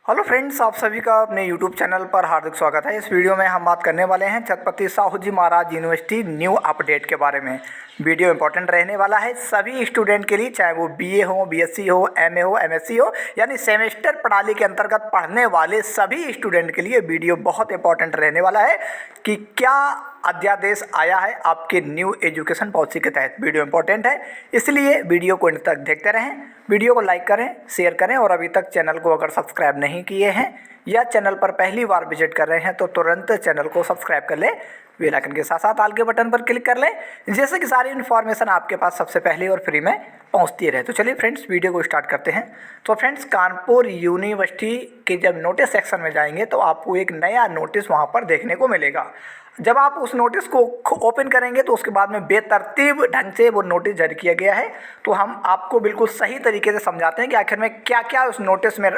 Hello friends, आप सभी का अपने यूट्यूब चैनल पर हार्दिक स्वागत है। इस वीडियो में हम बात करने वाले हैं छत्रपति साहू जी महाराज यूनिवर्सिटी न्यू अपडेट के बारे में। वीडियो इंपॉर्टेंट रहने वाला है सभी स्टूडेंट के लिए, चाहे वो बीए हो, बीएससी हो, एमए हो, एमएससी हो, यानी सेमेस्टर प्रणाली के अंतर्गत पढ़ने वाले सभी स्टूडेंट के लिए वीडियो बहुत इंपॉर्टेंट रहने वाला है कि क्या अध्यादेश आया है आपके न्यू एजुकेशन पॉलिसी के तहत। वीडियो इंपॉर्टेंट है, इसलिए वीडियो को अंत तक देखते रहें। वीडियो को लाइक करें, शेयर करें और अभी तक चैनल को अगर सब्सक्राइब नहीं किए हैं या चैनल पर पहली बार विजिट कर रहे हैं तो तुरंत चैनल को सब्सक्राइब कर लें। बेल आइकन के साथ साथ आल के बटन पर क्लिक कर लें, जैसे कि सारी इन्फॉर्मेशन आपके पास सबसे पहले और फ्री में पहुंचती रहे। तो चलिए फ्रेंड्स, वीडियो को स्टार्ट करते हैं। तो फ्रेंड्स, कानपुर यूनिवर्सिटी के जब नोटिस सेक्शन में जाएंगे तो आपको एक नया नोटिस वहाँ पर देखने को मिलेगा। जब आप उस नोटिस को ओपन करेंगे तो उसके बाद में बेतरतीब ढंग से वो नोटिस जारी किया गया है। तो हम आपको बिल्कुल सही तरीके से समझाते हैं कि आखिर में क्या क्या उस नोटिस में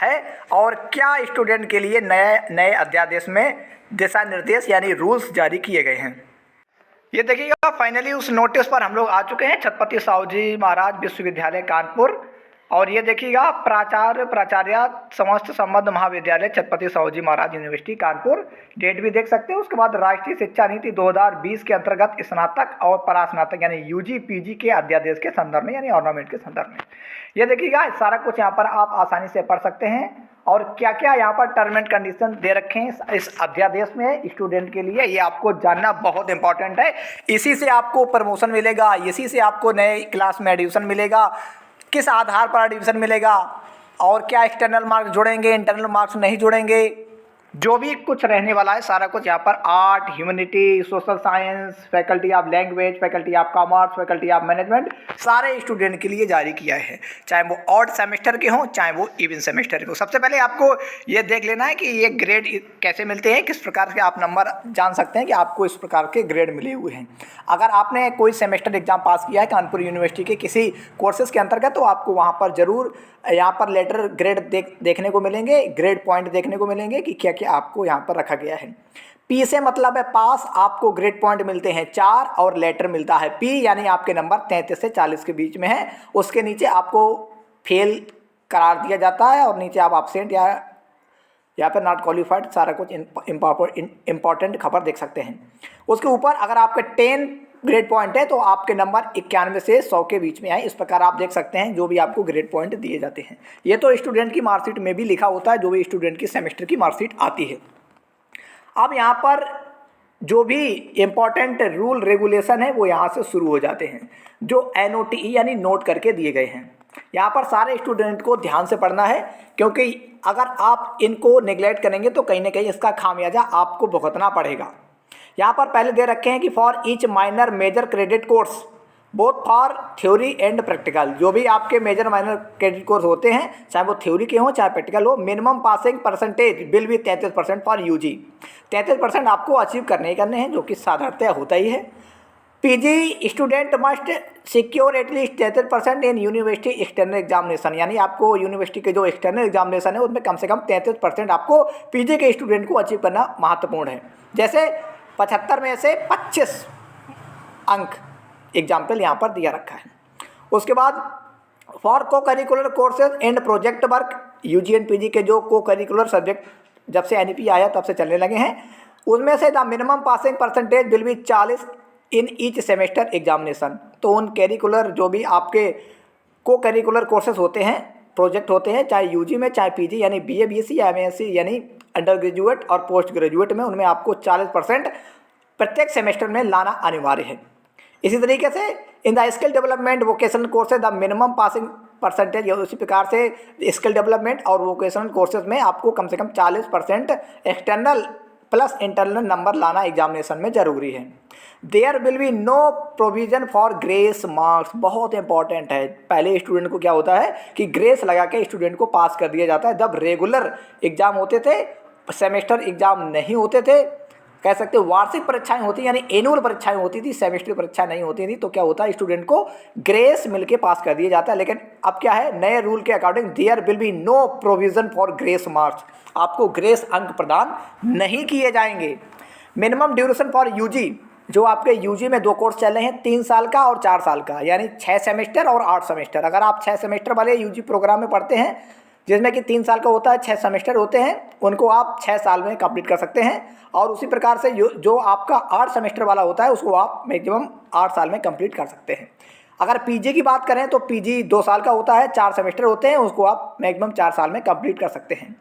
है और क्या स्टूडेंट के लिए नए अध्यादेश में दिशा निर्देश यानी रूल्स जारी किए गए हैं। ये देखिएगा, फाइनली उस नोटिस पर हम लोग आ चुके हैं, छत्रपति साहू जी महाराज विश्वविद्यालय कानपुर। और ये देखिएगा, प्राचार्य समस्त संबद्ध महाविद्यालय छत्रपति साहू जी महाराज यूनिवर्सिटी कानपुर, डेट भी देख सकते हैं। उसके बाद राष्ट्रीय शिक्षा नीति 2020 के अंतर्गत स्नातक और परास्नातक यानी यूजी पीजी के अध्यादेश के संदर्भ में यानी ऑर्नामेंट के संदर्भ में। ये देखिएगा, सारा कुछ यहाँ पर आप आसानी से पढ़ सकते हैं और क्या क्या यहाँ पर टर्म एंड कंडीशन दे रखे हैं इस अध्यादेश में स्टूडेंट के लिए, ये आपको जानना बहुत इंपॉर्टेंट है। इसी से आपको प्रमोशन मिलेगा, इसी से आपको नए क्लास में एडमिशन मिलेगा, किस आधार पर एडमिशन मिलेगा और क्या एक्सटर्नल मार्क्स जुड़ेंगे, इंटरनल मार्क्स नहीं जुड़ेंगे, जो भी कुछ रहने वाला है सारा कुछ यहाँ पर art, humanity, social science, faculty of language, faculty of commerce, faculty of management, सारे स्टूडेंट के लिए जारी किया है, चाहे वो ऑड सेमेस्टर के हों चाहे वो इवन सेमेस्टर के हों। सबसे पहले आपको ये देख लेना है कि ये ग्रेड कैसे मिलते हैं, किस प्रकार के आप नंबर जान सकते हैं कि आपको इस प्रकार के ग्रेड मिले हुए हैं। अगर आपने कोई सेमेस्टर एग्जाम पास किया है कानपुर यूनिवर्सिटी के किसी कोर्सेज के अंतर्गत तो आपको वहाँ पर ज़रूर यहाँ पर लेटर ग्रेड देखने को मिलेंगे, ग्रेड पॉइंट देखने को मिलेंगे कि क्या क्या आपको यहाँ पर रखा गया है। पी से मतलब है पास, आपको ग्रेड पॉइंट मिलते हैं 4 और लेटर मिलता है पी, यानी आपके नंबर 33 से 40 के बीच में है। उसके नीचे आपको फेल करार दिया जाता है और नीचे आप एब्सेंट या यहाँ पर नॉट क्वालिफाइड, सारा कुछ इंपॉर्टेंट खबर देख सकते हैं। उसके ऊपर अगर आपके 10 ग्रेड पॉइंट है तो आपके नंबर 91 से 100 के बीच में आए। इस प्रकार आप देख सकते हैं जो भी आपको ग्रेड पॉइंट दिए जाते हैं। ये तो स्टूडेंट की मार्कशीट में भी लिखा होता है, जो भी स्टूडेंट की सेमेस्टर की मार्कशीट आती है। अब यहाँ पर जो भी इम्पॉर्टेंट रूल रेगुलेशन है वो यहाँ से शुरू हो जाते हैं, जो NOTE यानी नोट करके दिए गए हैं। यहाँ पर सारे स्टूडेंट को ध्यान से पढ़ना है, क्योंकि अगर आप इनको नेग्लेक्ट करेंगे तो कहीं ना कहीं इसका खामियाजा आपको भुगतना पड़ेगा। यहाँ पर पहले दे रखे हैं कि for each minor major credit course both for theory and practical, जो भी आपके मेजर माइनर क्रेडिट कोर्स होते हैं चाहे वो थ्योरी के हों चाहे प्रैक्टिकल हो, minimum passing percentage will be 33% for UG. 33% आपको अचीव करने ही करने हैं, जो कि साधारणतः होता ही है। PG student must secure at least 33% in university external examination, यानी आपको यूनिवर्सिटी के जो एक्सटर्नल एग्जामिनेशन है उसमें कम से कम 33% आपको पीजी के स्टूडेंट को अचीव करना महत्वपूर्ण है। जैसे 75 में से 25 अंक एग्जाम्पल यहाँ पर दिया रखा है। उसके बाद for co curricular courses and project work, UG and PG के जो को करिकुलर सब्जेक्ट जब से NEP आया तब से चलने लगे हैं, उनमें से the minimum passing percentage will B 40 in each semester examination. तो उन करिकुलर जो भी आपके को करिकुलर कोर्सेज होते हैं, प्रोजेक्ट होते हैं, चाहे यूजी में चाहे पीजी यानी BA BSc या MSc यानी अंडर ग्रेजुएट और पोस्ट ग्रेजुएट में, उनमें आपको 40% प्रत्येक सेमेस्टर में लाना अनिवार्य है। इसी तरीके से in the skill development vocational courses the minimum passing percentage, उसी प्रकार से स्किल डेवलपमेंट और वोकेशनल कोर्सेज में आपको कम से कम 40% एक्सटर्नल प्लस इंटरनल नंबर लाना एग्जामिनेशन में जरूरी है। There will be no provision for grace marks, बहुत इंपॉर्टेंट है। पहले स्टूडेंट को क्या होता है कि ग्रेस लगा के स्टूडेंट को पास कर दिया जाता है। जब रेगुलर एग्जाम होते थे, सेमेस्टर एग्जाम नहीं होते थे, कह सकते हो वार्षिक परीक्षाएं होती यानी एनुअल परीक्षाएं होती थी, सेमेस्टर परीक्षा नहीं होती थी, तो क्या होता है स्टूडेंट को ग्रेस मिलके पास कर दिया जाता है। लेकिन अब क्या है, नए रूल के according there will be no provision for grace marks, आपको ग्रेस अंक प्रदान नहीं किए जाएंगे। मिनिमम ड्यूरेशन फॉर यूजी, जो आपके यूजी में 2 कोर्स चल रहे हैं, 3 साल का और 4 साल का, यानी 6 सेमेस्टर और 8 सेमेस्टर। अगर आप 6 सेमेस्टर वाले यूजी प्रोग्राम में पढ़ते हैं जिसमें कि 3 साल का होता है, 6 सेमेस्टर होते हैं, उनको आप 6 साल में कंप्लीट कर सकते हैं। और उसी प्रकार से जो आपका 8 सेमेस्टर वाला होता है उसको आप मैक्सिमम 8 साल में कंप्लीट कर सकते हैं। अगर पीजी की बात करें तो पीजी 2 साल का होता है, 4 सेमेस्टर होते हैं, उसको आप मैक्सिमम 4 साल में कंप्लीट कर सकते हैं।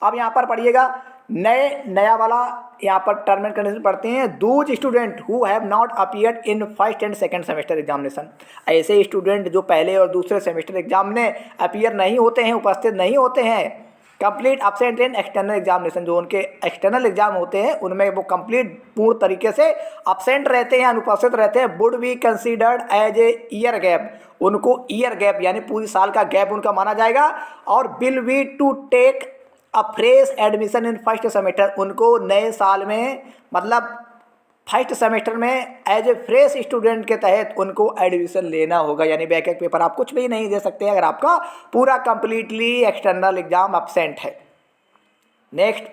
अब यहाँ पर पढ़िएगा नया वाला यहाँ पर टर्म एंड कंडीशन पढ़ते हैं। Dooj student who have not appeared in first and second semester examination, ऐसे स्टूडेंट जो पहले और दूसरे सेमेस्टर एग्जाम में अपीयर नहीं होते हैं, उपस्थित नहीं होते हैं, complete absent in external examination, जो उनके एक्सटर्नल एग्जाम होते हैं उनमें वो कंप्लीट पूर्ण तरीके से एब्सेंट रहते हैं, अनुपस्थित रहते हैं, would be considered as a year gap, उनको ईयर गैप यानी पूरी साल का गैप उनका माना जाएगा। और will be to take a fresh admission in first semester, उनको नए साल में मतलब फर्स्ट सेमेस्टर में एज ए फ्रेश स्टूडेंट के तहत उनको एडमिशन लेना होगा, यानी बैक पेपर आप कुछ भी नहीं दे सकते अगर आपका पूरा कंप्लीटली एक्सटर्नल एग्जाम एब्सेंट है। नेक्स्ट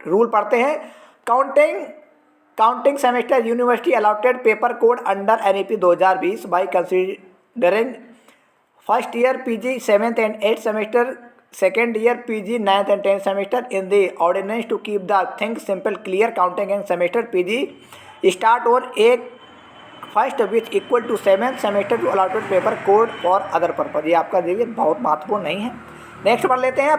रूल पढ़ते हैं। Counting semester university allotted paper code under NEP 2020 by considering first year PG 7th and 8th semester, second year PG 9th and 10th semester in the ordinance to keep the things simple clear counting and semester PG start on 1st which equal to 7th semester to allotted paper code for other purpose। ये आपका देखिए बहुत महत्वपूर्ण नहीं है। Next पढ़ लेते हैं।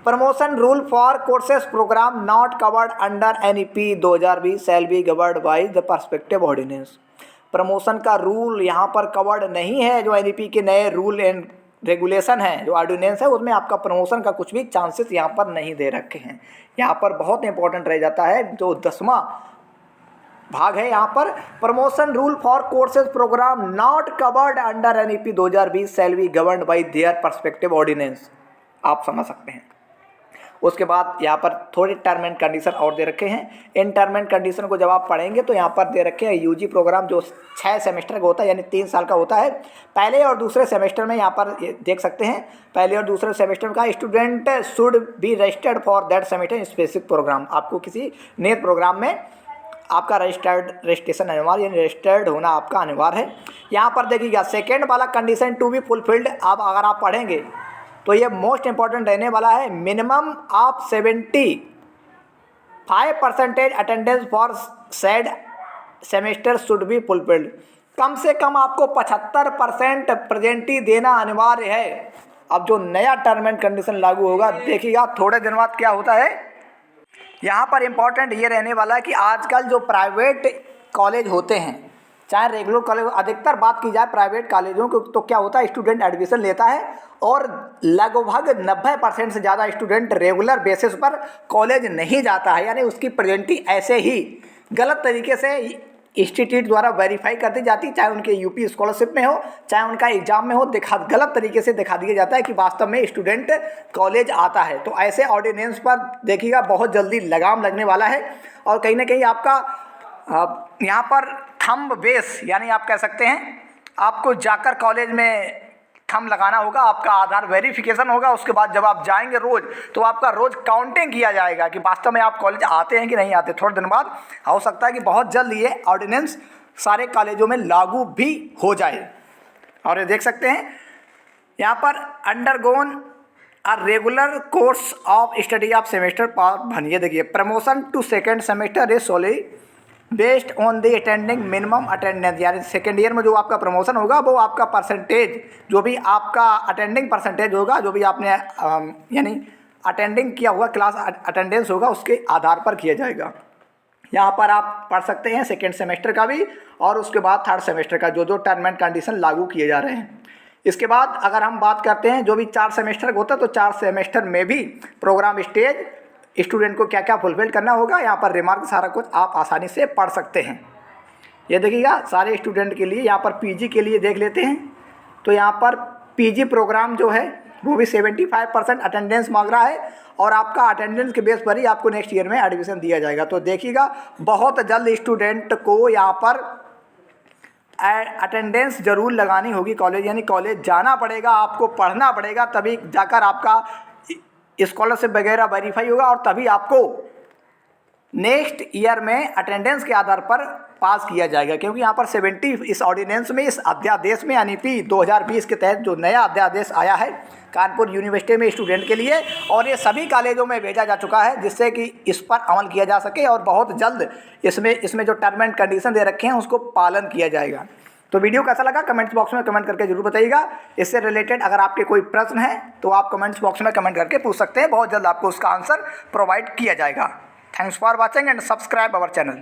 Promotion rule for courses programme not covered under NEP 2020 shall be governed by the perspective ordinance. Promotion का रूल यहाँ पर कवर्ड नहीं है, जो NEP के नए रूल एंड रेगुलेशन है, जो ऑर्डिनेंस है, उसमें आपका प्रमोशन का कुछ भी चांसेस यहाँ पर नहीं दे रखे हैं। यहाँ पर बहुत इंपॉर्टेंट रह जाता है जो 10वां भाग है, यहाँ पर promotion rule for courses programme not covered under NEP 2020 shall be governed by their perspective ordinance, आप समझ सकते हैं। उसके बाद यहाँ पर थोड़े टर्म एंड कंडीशन और दे रखे हैं। इन टर्म एंड कंडीशन को जब आप पढ़ेंगे तो यहाँ पर दे रखे हैं UG प्रोग्राम जो 6 सेमेस्टर का होता है यानी 3 साल का होता है। पहले और दूसरे सेमेस्टर में यहाँ पर देख सकते हैं, पहले और दूसरे सेमेस्टर का student should be registered for that semester specific programme, आपको किसी नियत प्रोग्राम में आपका रजिस्ट्रेशन अनिवार्य यानी रजिस्टर्ड होना आपका अनिवार्य है। यहाँ पर देखिएगा सेकेंड वाला कंडीशन टू बी फुलफिल्ड, अब अगर आप पढ़ेंगे तो ये मोस्ट इंपॉर्टेंट रहने वाला है। Minimum of 75% attendance for said semester should be fulfilled, कम से कम आपको 75% प्रेजेंटी देना अनिवार्य है। अब जो नया टर्म एंड कंडीशन लागू होगा देखिएगा थोड़े दिन बाद क्या होता है। यहाँ पर इम्पॉर्टेंट ये रहने वाला है कि आजकल जो प्राइवेट कॉलेज होते हैं चाहे रेगुलर कॉलेज, अधिकतर बात की जाए प्राइवेट कॉलेजों की, तो क्या होता है स्टूडेंट एडमिशन लेता है और लगभग 90% से ज़्यादा स्टूडेंट रेगुलर बेसिस पर कॉलेज नहीं जाता है, यानी उसकी प्रेजेंटी ऐसे ही गलत तरीके से इंस्टीट्यूट द्वारा वेरीफाई कर दी जाती, चाहे उनके यूपी स्कॉलरशिप में हो चाहे उनका एग्जाम में हो, गलत तरीके से दिखा दिया जाता है कि वास्तव में स्टूडेंट कॉलेज आता है। तो ऐसे ऑर्डिनेंस पर देखिएगा बहुत जल्दी लगाम लगने वाला है और कहीं ना कहीं आपका यहाँ पर थंब बेस यानी आप कह सकते हैं आपको जाकर कॉलेज में थंब लगाना होगा, आपका आधार वेरिफिकेशन होगा, उसके बाद जब आप जाएंगे रोज़ तो आपका रोज़ काउंटिंग किया जाएगा कि वास्तव में आप कॉलेज आते हैं कि नहीं आते। थोड़े दिन बाद हो सकता है कि बहुत जल्द ये ऑर्डिनेंस सारे कॉलेजों में लागू भी हो जाए। और ये देख सकते हैं यहाँ पर undergone a regular course of study of semester part बनिए। देखिए promotion to second semester is solely based on the attending minimum attendance, यानी सेकेंड ईयर में जो आपका प्रमोशन होगा वो आपका परसेंटेज, जो भी आपका अटेंडिंग परसेंटेज होगा, जो भी आपने यानी अटेंडिंग किया हुआ क्लास अटेंडेंस होगा उसके आधार पर किया जाएगा। यहाँ पर आप पढ़ सकते हैं सेकेंड सेमेस्टर का भी और उसके बाद थर्ड सेमेस्टर का जो टर्म एंड कंडीशन लागू किए जा रहे हैं। इसके बाद अगर हम बात करते हैं जो भी 4 सेमेस्टर का होता है तो 4 सेमेस्टर में भी प्रोग्राम स्टेज स्टूडेंट को क्या क्या फुलफिल करना होगा, यहाँ पर रिमार्क सारा कुछ आप आसानी से पढ़ सकते हैं। ये देखिएगा सारे स्टूडेंट के लिए, यहाँ पर पीजी के लिए देख लेते हैं तो यहाँ पर पीजी प्रोग्राम जो है वो भी 75% अटेंडेंस मांग रहा है और आपका अटेंडेंस के बेस पर ही आपको नेक्स्ट ईयर में एडमिशन दिया जाएगा। तो देखिएगा बहुत जल्द स्टूडेंट को यहाँ पर अटेंडेंस ज़रूर लगानी होगी कॉलेज, यानी कॉलेज जाना पड़ेगा, आपको पढ़ना पड़ेगा, तभी जाकर आपका स्कॉलरशिप वगैरह वेरीफाई होगा और तभी आपको नेक्स्ट ईयर में अटेंडेंस के आधार पर पास किया जाएगा, क्योंकि यहाँ पर 70 इस ऑर्डिनेंस में, इस अध्यादेश में यानी कि 2020 के तहत जो नया अध्यादेश आया है कानपुर यूनिवर्सिटी में स्टूडेंट के लिए, और ये सभी कॉलेजों में भेजा जा चुका है जिससे कि इस पर अमल किया जा सके और बहुत जल्द इसमें जो टर्म एंड कंडीशन दे रखे हैं उसको पालन किया जाएगा। तो वीडियो कैसा लगा कमेंट्स बॉक्स में कमेंट करके जरूर बताइएगा। इससे रिलेटेड अगर आपके कोई प्रश्न है तो आप कमेंट्स बॉक्स में कमेंट करके पूछ सकते हैं, बहुत जल्द आपको उसका आंसर प्रोवाइड किया जाएगा। Thanks for watching and subscribe our channel.